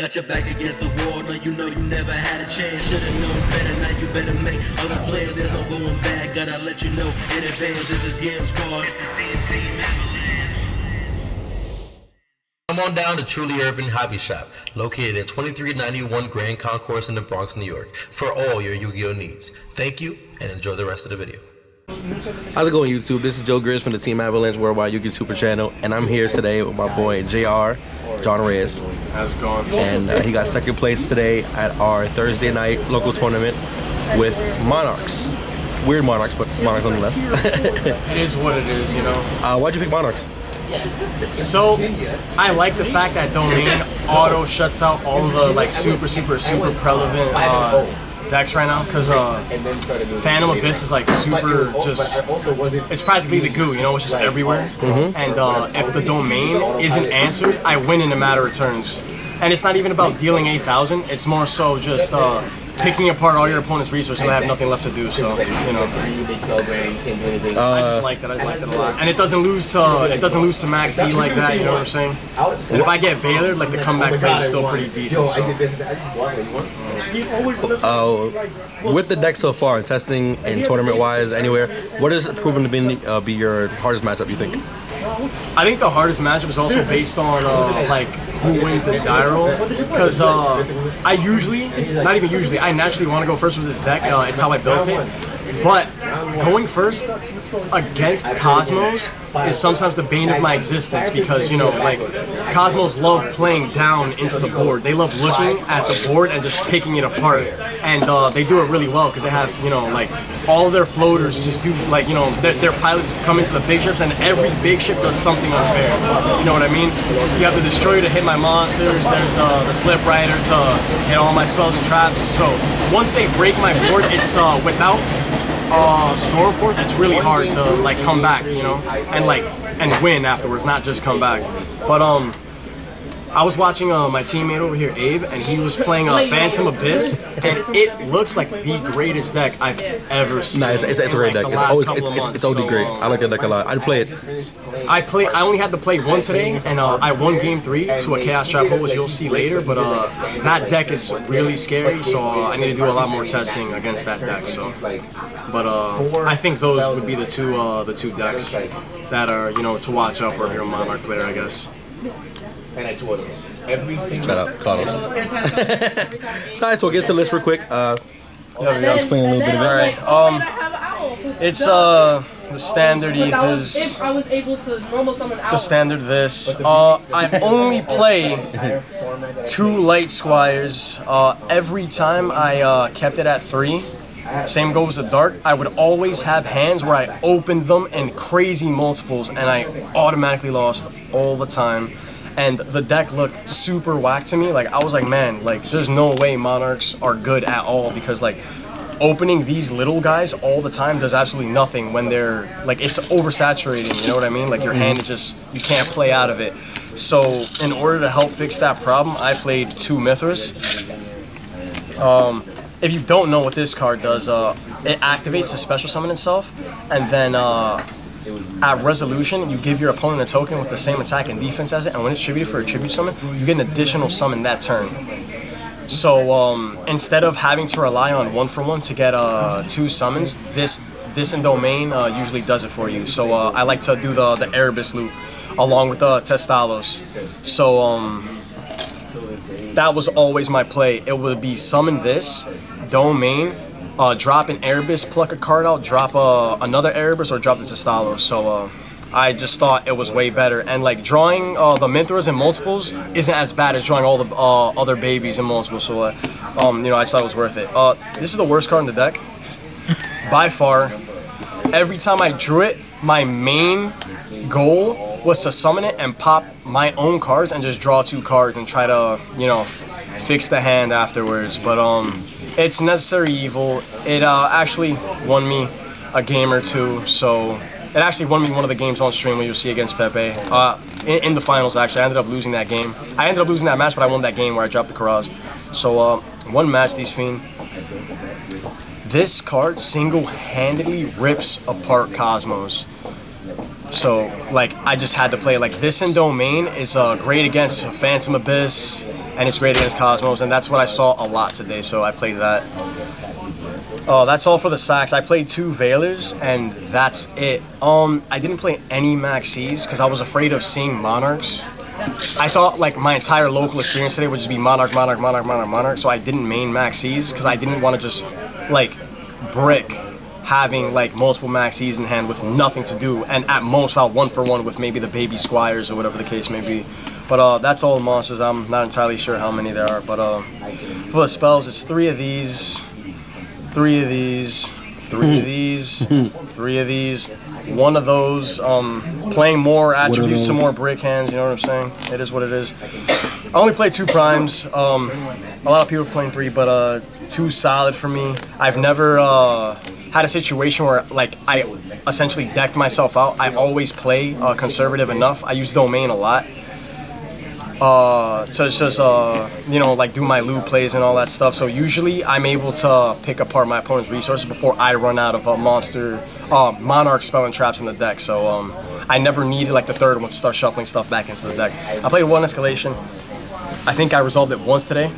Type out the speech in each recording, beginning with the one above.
Got your back against the wall, no, you know you never had a chance. Should've known better, now you better make other plans. There's no going back, gotta let you know in advance. This is Game Squad. Come on down to Truly Urban Hobby Shop, located at 2391 Grand Concourse in the Bronx, New York, for all your Yu-Gi-Oh needs. Thank you, and enjoy the rest of the video. How's it going, YouTube? This is Joe Grizz from the TeamAPS Worldwide Yu-Gi-Oh Super Channel, and I'm here today with my boy JR, John Reyes. How's it going? And he got second place today at our Thursday night local tournament with Monarchs. Weird Monarchs, but Monarchs nonetheless. It is what it is, you know? Why'd you pick Monarchs? So, I like the fact that Domain auto shuts out all of the like super relevant decks right now, because Phantom Abyss is like super just, it's practically the goo, you know, it's just everywhere. And if the Domain isn't answered, I win in a matter of turns. And it's not even about dealing 8,000, it's more so just picking apart all your opponent's resources and I have nothing left to do, so, you know. I just like that, I like it a lot. And it doesn't lose to Max C like that, you know what I'm saying? And if I get Veiler, like the comeback rate is still pretty decent, so. With the deck so far, testing and tournament-wise, anywhere, what is proven to be your hardest matchup, you think? I think the hardest matchup is also based on like who wins the die roll, because I usually, not even usually, I naturally want to go first with this deck. It's how I built it. But going first against Kozmos is sometimes the bane of my existence, because, you know, like, Kozmos love playing down into the board. They love looking at the board and just picking it apart. And they do it really well because they have, you know, like, all of their floaters just do, like, you know, their pilots come into the big ships and every big ship does something unfair. You know what I mean? You have the Destroyer to hit my monsters, there's the Slip Rider to hit all my spells and traps. So once they break my board, it's without Stormforth, it's really hard to like come back, you know, and win afterwards, not just come back. But I was watching my teammate over here, Abe, and he was playing Phantom Abyss, and it looks like the greatest deck I've ever seen. Nah, it's a great deck. It's OD great. I like that deck a lot. I'd play it. I only had to play one today, and I won game 3 to a Chaos Trap hole, as you'll see later. But that deck is really scary, so I need to do a lot more testing against that deck. So, but I think those would be the two decks that are, you know, to watch out for if you're a Monarch player, I guess. And I told him every single. Shut up, Carlos. Alright, so we'll get to the list real quick. I'll explain a little bit of it. Alright, it's the standard ethers. The standard this. I only play 2 light squires. Every time I kept it at 3. Same goes with dark. I would always have hands where I opened them in crazy multiples and I automatically lost all the time. And the deck looked super whack to me. Like, I was like, man, like, there's no way Monarchs are good at all, because, like, opening these little guys all the time does absolutely nothing when they're, like, it's oversaturating, you know what I mean? Like, your hand is just, you can't play out of it. So, in order to help fix that problem, I played 2 Mithras. If you don't know what this card does, it activates to special summon itself, and then, at resolution, you give your opponent a token with the same attack and defense as it, and when it's tributed for a tribute summon, you get an additional summon that turn. So instead of having to rely on 1-for-1 to get 2 summons, this in Domain usually does it for you. So I like to do the Erebus loop along with the Testalos. So that was always my play. It would be summon this, Domain, drop an Erebus, pluck a card out, drop another Erebus, or drop the Testalos. So I just thought it was way better. And like drawing the Mithras in multiples isn't as bad as drawing all the other babies in multiples. So you know, I just thought it was worth it. This is the worst card in the deck, by far. Every time I drew it, my main goal was to summon it and pop my own cards and just draw 2 cards and try to, you know, fix the hand afterwards. But it's necessary evil. It actually won me a game or 2, so it actually won me one of the games on stream, where you'll see against Pepe. In the finals, actually, I ended up losing that game. I ended up losing that match, but I won that game where I dropped the Nekroz. So one match, these fiend. This card single-handedly rips apart Kozmos. So, like, I just had to play. Like, this in Domain is great against Phantom Abyss and it's great against Kozmos, and that's what I saw a lot today, so I played that. That's all for the sacks. I played 2 Veilers, and that's it. I didn't play any Max Cs because I was afraid of seeing Monarchs. I thought like my entire local experience today would just be Monarch, Monarch, Monarch, Monarch, Monarch, so I didn't main Max Cs because I didn't want to just like brick having like multiple Max Cs in hand with nothing to do, and at most I'll 1-for-1 with maybe the baby Squires or whatever the case may be. But that's all the monsters. I'm not entirely sure how many there are, but for the spells, it's 3 of these, 3 of these, 3 of these, 3 of these, 1 of those. Playing more attributes to more brick hands, you know what I'm saying? It is what it is. I only played 2 primes. A lot of people are playing 3, but 2 solid for me. I've never had a situation where like I essentially decked myself out. I always play conservative enough. I use domain a lot. So it's just, you know, like do my loop plays and all that stuff. So usually I'm able to pick apart my opponent's resources before I run out of Monarch spell and traps in the deck. So I never needed like the 3rd one to start shuffling stuff back into the deck. I played 1 escalation. I think I resolved it once today.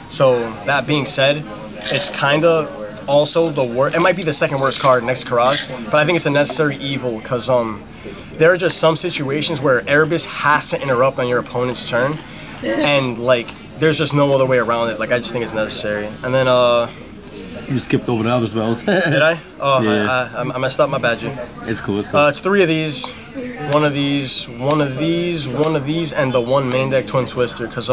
So that being said, it's kind of also the worst. It might be the 2nd worst card next to Nekroz, but I think it's a necessary evil because there are just some situations where Erebus has to interrupt on your opponent's turn, and like there's just no other way around it. Like I just think it's necessary. And then you skipped over the other spells. Did I? Oh, yeah. I messed up. My bad, G. It's cool. It's cool. It's 3 of these, 1 of these, 1 of these, 1 of these, and the 1 main deck Twin Twister. Because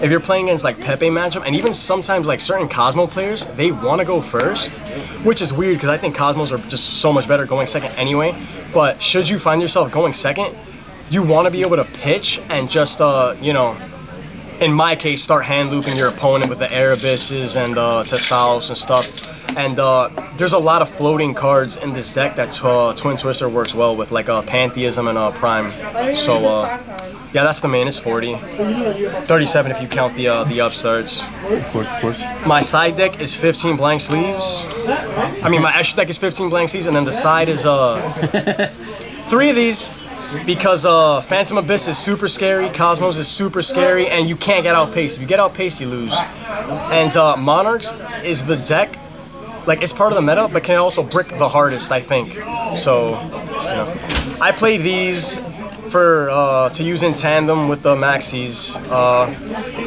if you're playing against like Pepe matchup, and even sometimes like certain Kozmo players, they want to go first, which is weird because I think Kozmos are just so much better going second anyway. But should you find yourself going second, you want to be able to pitch and just, you know, in my case, start hand looping your opponent with the Erebus's and Testalos and stuff. And there's a lot of floating cards in this deck that Twin Twister works well with, like Pantheism and Prime. So yeah, that's the main. It's 40, 37 if you count the upstarts. Of course. My side deck is 15 blank sleeves. I mean, my extra deck is 15 blank sleeves, and then the side is 3 of these. Because Phantom Abyss is super scary, Kozmos is super scary, and you can't get outpaced. If you get outpaced, you lose. And Monarchs is the deck, like it's part of the meta, but can also brick the hardest, I think. So, you know, I play these for to use in tandem with the Maxis.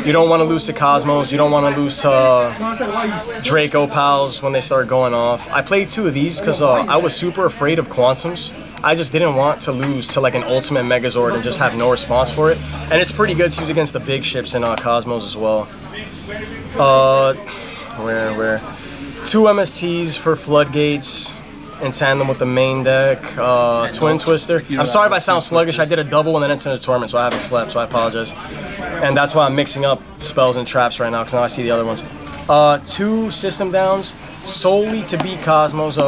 You don't want to lose to Kozmos, you don't want to lose to Draco Pals when they start going off. I played 2 of these because I was super afraid of Quantums. I just didn't want to lose to like an ultimate Megazord and just have no response for it. And it's pretty good to use against the big ships in Kozmos as well. Where? 2 MSTs for Floodgates in tandem with the main deck. Twin Twister. I'm sorry if I sound sluggish. I did a double and then it's in a tournament, so I haven't slept, so I apologize. And that's why I'm mixing up spells and traps right now, because now I see the other ones. 2 system downs solely to beat Kozmos.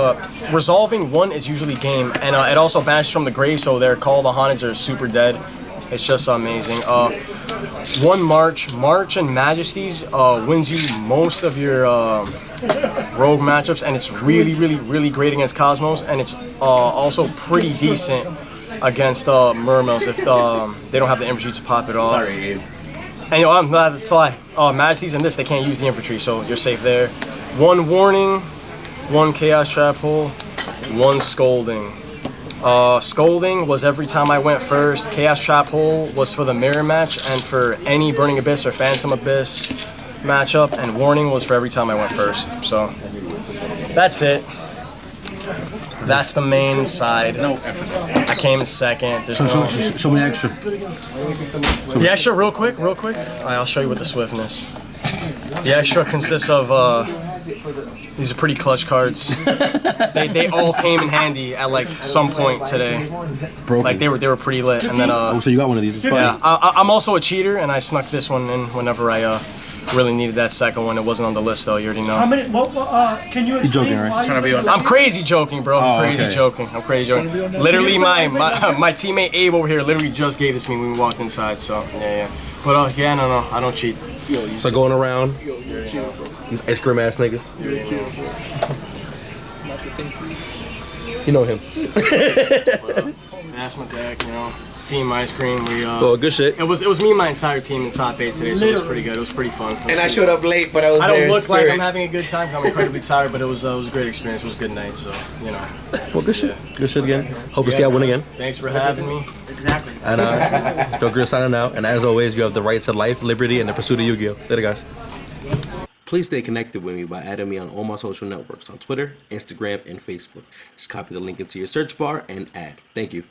Resolving 1 is usually game, and it also banishes from the grave, so their Call of the Haunted are super dead. It's just amazing. 1 March and Majesties wins you most of your rogue matchups, and it's really great against Kozmos, and it's also pretty decent against Mermails if they don't have the infantry to pop it off. Sorry, Abe. And you know, that's a lie. Majesties and this, they can't use the infantry, so you're safe there. 1 Warning, 1 Chaos Trap Hole, 1 Scolding. Scolding was every time I went first. Chaos Trap Hole was for the mirror match and for any Burning Abyss or Phantom Abyss matchup, and Warning was for every time I went first. So that's it. That's the main side. I came in second. There's no... Show me the extra. The extra, real quick. Alright, I'll show you with the swiftness. The extra consists of these are pretty clutch cards. They all came in handy at like some point today. Broken. Like they were pretty lit. And then so you got one of these. It's fine. yeah, I'm also a cheater, and I snuck this one in whenever I really needed that second one. It wasn't on the list though. You already know. How many? Can you? You're joking, right? Trying to be on. I'm crazy joking, bro. I'm crazy joking. Literally, my teammate Abe over here literally just gave this to me when we walked inside. So yeah. But yeah, no, I don't cheat. So going around, these ice cream ass niggas. Not the same team. You know him. That's my deck, you know. Team Ice Cream. We Oh, good shit. It was me and my entire team in top 8 today, so it was pretty good. It was pretty fun. And I showed up late, but I was I there don't in look like spirit. I'm having a good time 'cause I'm incredibly tired, but it was a great experience. It was a good night, so you know. Well, good shit. Good shit again. Hope to see I win again. Thanks for having me. Exactly. And Joker signing out. And as always, you have the right to life, liberty, and the pursuit of Yu-Gi-Oh. Later, guys. Please stay connected with me by adding me on all my social networks on Twitter, Instagram, and Facebook. Just copy the link into your search bar and add. Thank you.